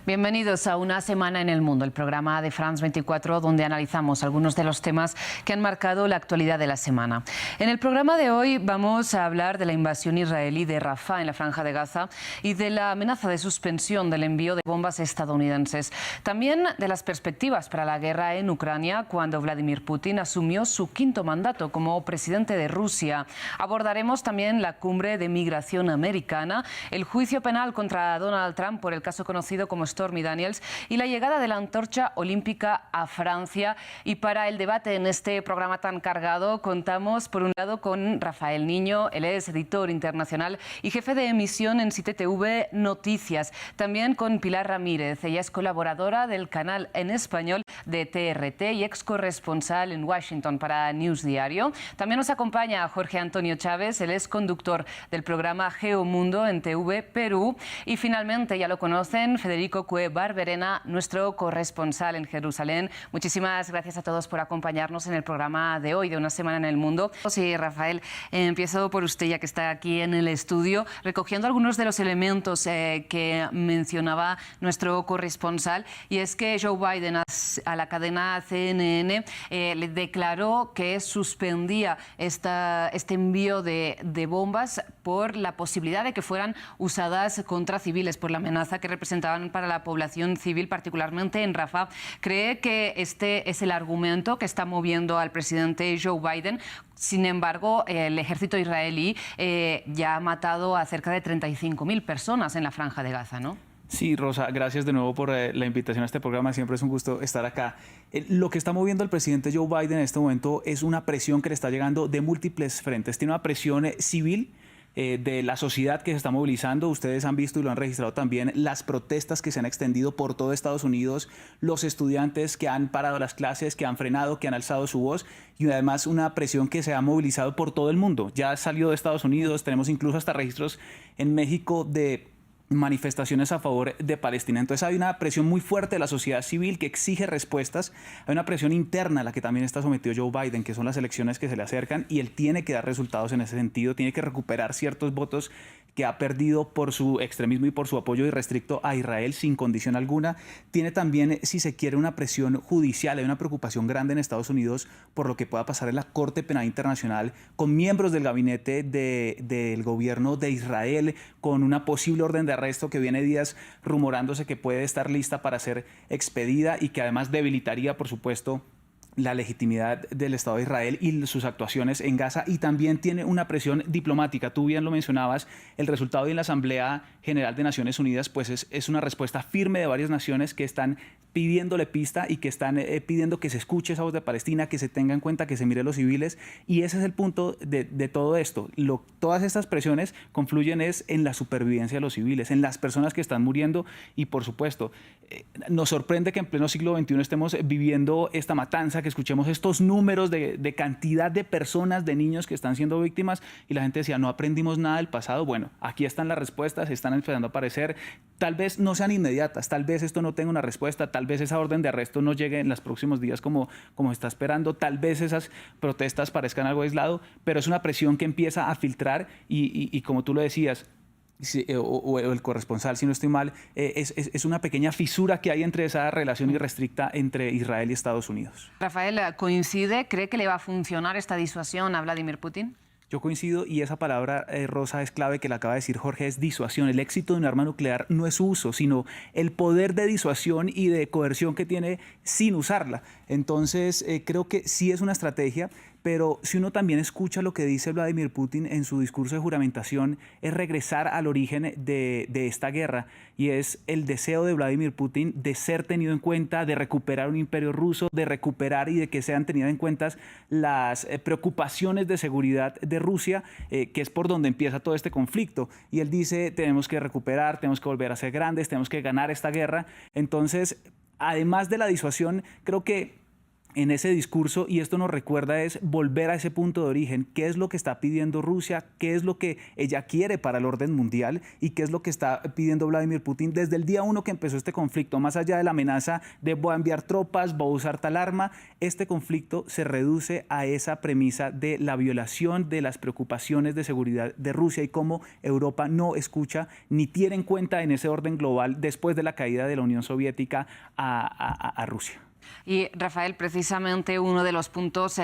Bienvenidos a Una Semana en el Mundo, el programa de France 24, donde analizamos algunos de los temas que han marcado la actualidad de la semana. En el programa de hoy vamos a hablar de la invasión israelí de Rafah en la Franja de Gaza y de la amenaza de suspensión del envío de bombas estadounidenses. También de las perspectivas para la guerra en Ucrania cuando Vladimir Putin asumió su quinto mandato como presidente de Rusia. Abordaremos también la cumbre de migración americana, el juicio penal contra Donald Trump por el caso conocido como Stormy Daniels y la llegada de la antorcha olímpica a Francia. Y para el debate en este programa tan cargado contamos por un lado con Rafael Niño, él es editor internacional y jefe de emisión en CITEV Noticias. También con Pilar Ramírez, ella es colaboradora del canal en español de TRT y ex corresponsal en Washington para News Diario. También nos acompaña Jorge Antonio Chávez, él es conductor del programa Geomundo en TV Perú. Y finalmente, ya lo conocen, Federico Cue Barberena, nuestro corresponsal en Jerusalén. Muchísimas gracias a todos por acompañarnos en el programa de hoy, de Una Semana en el Mundo. Sí, Rafael, empiezo por usted, ya que está aquí en el estudio, recogiendo algunos de los elementos que mencionaba nuestro corresponsal, y es que Joe Biden a la cadena CNN le declaró que suspendía este envío de bombas por la posibilidad de que fueran usadas contra civiles, por la amenaza que representaban para la población civil, particularmente en Rafah. ¿Cree que este es el argumento que está moviendo al presidente Joe Biden? Sin embargo, el ejército israelí ya ha matado a cerca de 35.000 personas en la Franja de Gaza, ¿no? Sí, Rosa, gracias de nuevo por la invitación a este programa. Siempre es un gusto estar acá. Lo que está moviendo al presidente Joe Biden en este momento es una presión que le está llegando de múltiples frentes. Tiene una presión civil de la sociedad que se está movilizando. Ustedes han visto y lo han registrado también las protestas que se han extendido por todo Estados Unidos, los estudiantes que han parado las clases, que han frenado, que han alzado su voz, y además una presión que se ha movilizado por todo el mundo. Ya salió de Estados Unidos, tenemos incluso hasta registros en México de manifestaciones a favor de Palestina. Entonces hay una presión muy fuerte de la sociedad civil que exige respuestas. Hay una presión interna a la que también está sometido Joe Biden, que son las elecciones que se le acercan, y él tiene que dar resultados en ese sentido, tiene que recuperar ciertos votos que ha perdido por su extremismo y por su apoyo irrestricto a Israel sin condición alguna. Tiene también, si se quiere, una presión judicial. Hay una preocupación grande en Estados Unidos por lo que pueda pasar en la Corte Penal Internacional con miembros del gabinete del gobierno de Israel, con una posible orden de arresto que viene días rumorándose que puede estar lista para ser expedida y que además debilitaría, por supuesto, la legitimidad del Estado de Israel y sus actuaciones en Gaza. Y también tiene una presión diplomática. Tú bien lo mencionabas, el resultado de la Asamblea General de Naciones Unidas pues es una respuesta firme de varias naciones que están pidiéndole pista y que están pidiendo que se escuche esa voz de Palestina, que se tenga en cuenta, que se mire a los civiles. Y ese es el punto de todo esto. Todas estas presiones confluyen en la supervivencia de los civiles, en las personas que están muriendo. Y por supuesto, nos sorprende que en pleno siglo XXI estemos viviendo esta matanza, que escuchemos estos números de cantidad de personas, de niños que están siendo víctimas, y la gente decía, no aprendimos nada del pasado. Bueno, aquí están las respuestas, están empezando a aparecer. Tal vez no sean inmediatas, tal vez esto no tenga una respuesta, tal vez esa orden de arresto no llegue en los próximos días como está esperando, tal vez esas protestas parezcan algo aislado, pero es una presión que empieza a filtrar y como tú lo decías, o el corresponsal, si no estoy mal, es una pequeña fisura que hay entre esa relación irrestricta entre Israel y Estados Unidos. Rafael, ¿coincide? ¿Cree que le va a funcionar esta disuasión a Vladimir Putin? Yo coincido, y esa palabra, Rosa, es clave, que la acaba de decir Jorge, es disuasión. El éxito de un arma nuclear no es su uso, sino el poder de disuasión y de coerción que tiene sin usarla. Entonces, creo que sí es una estrategia, pero si uno también escucha lo que dice Vladimir Putin en su discurso de juramentación, es regresar al origen de esta guerra, y es el deseo de Vladimir Putin de ser tenido en cuenta, de recuperar un imperio ruso, de recuperar y de que sean tenidas en cuenta las preocupaciones de seguridad de Rusia, que es por donde empieza todo este conflicto. Y él dice, tenemos que recuperar, tenemos que volver a ser grandes, tenemos que ganar esta guerra. Entonces, además de la disuasión, creo que en ese discurso, y esto nos recuerda es volver a ese punto de origen. ¿Qué es lo que está pidiendo Rusia? ¿Qué es lo que ella quiere para el orden mundial? ¿Y qué es lo que está pidiendo Vladimir Putin desde el día 1 que empezó este conflicto? Más allá de la amenaza de voy a enviar tropas, voy a usar tal arma, este conflicto se reduce a esa premisa de la violación de las preocupaciones de seguridad de Rusia y cómo Europa no escucha ni tiene en cuenta en ese orden global después de la caída de la Unión Soviética a Rusia. Y Rafael, precisamente uno de los puntos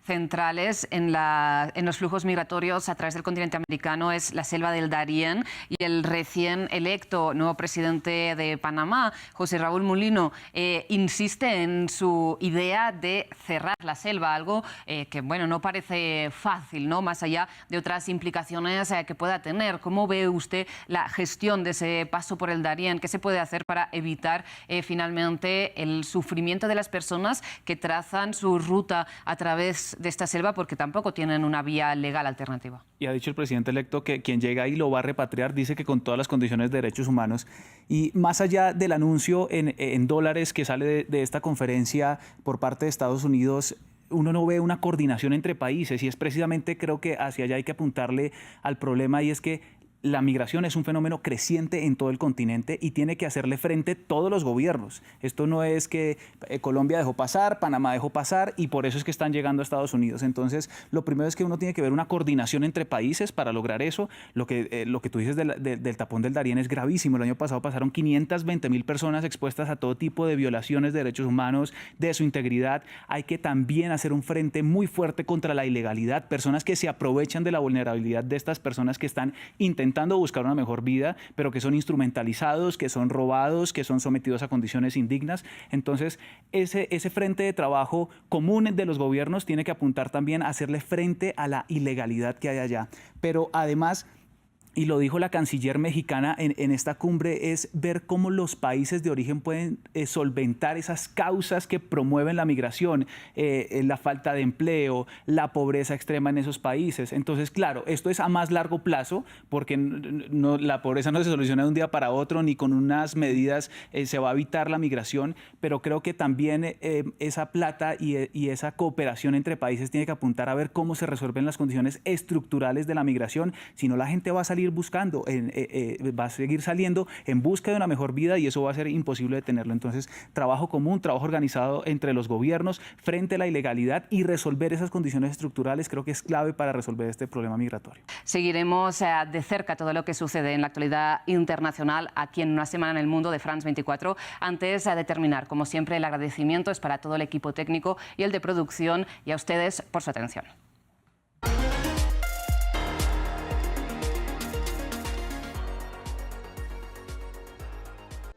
centrales en los flujos migratorios a través del continente americano es la selva del Darién, y el recién electo nuevo presidente de Panamá, José Raúl Mulino, insiste en su idea de cerrar la selva, algo que bueno, no parece fácil, ¿no? Más allá de otras implicaciones que pueda tener. ¿Cómo ve usted la gestión de ese paso por el Darién? ¿Qué se puede hacer para evitar finalmente el sufrimiento de las personas que trazan su ruta a través de esta selva porque tampoco tienen una vía legal alternativa? Y ha dicho el presidente electo que quien llega ahí lo va a repatriar, dice que con todas las condiciones de derechos humanos. Y más allá del anuncio en dólares que sale de esta conferencia por parte de Estados Unidos, uno no ve una coordinación entre países, y es precisamente, creo que hacia allá hay que apuntarle al problema, y es que la migración es un fenómeno creciente en todo el continente y tiene que hacerle frente todos los gobiernos. Esto no es que Colombia dejó pasar, Panamá dejó pasar y por eso es que están llegando a Estados Unidos. Entonces, lo primero es que uno tiene que ver una coordinación entre países para lograr eso. Lo que tú dices del tapón del Darién es gravísimo. El año pasado pasaron 520.000 personas expuestas a todo tipo de violaciones de derechos humanos, de su integridad. Hay que también hacer un frente muy fuerte contra la ilegalidad, personas que se aprovechan de la vulnerabilidad de estas personas que están intentando buscar una mejor vida, pero que son instrumentalizados, que son robados, que son sometidos a condiciones indignas. Entonces, ese frente de trabajo común de los gobiernos tiene que apuntar también a hacerle frente a la ilegalidad que hay allá. Pero además, y lo dijo la canciller mexicana en esta cumbre, es ver cómo los países de origen pueden solventar esas causas que promueven la migración, la falta de empleo, la pobreza extrema en esos países. Entonces, claro, esto es a más largo plazo, porque la pobreza no se soluciona de un día para otro, ni con unas medidas se va a evitar la migración, pero creo que también esa plata y esa cooperación entre países tiene que apuntar a ver cómo se resuelven las condiciones estructurales de la migración. Si no, la gente va a salir buscando, va a seguir saliendo en busca de una mejor vida, y eso va a ser imposible detenerlo. Entonces, trabajo común, trabajo organizado entre los gobiernos frente a la ilegalidad y resolver esas condiciones estructurales creo que es clave para resolver este problema migratorio. Seguiremos de cerca todo lo que sucede en la actualidad internacional aquí en Una Semana en el Mundo de France 24. Antes de terminar, como siempre, el agradecimiento es para todo el equipo técnico y el de producción, y a ustedes por su atención.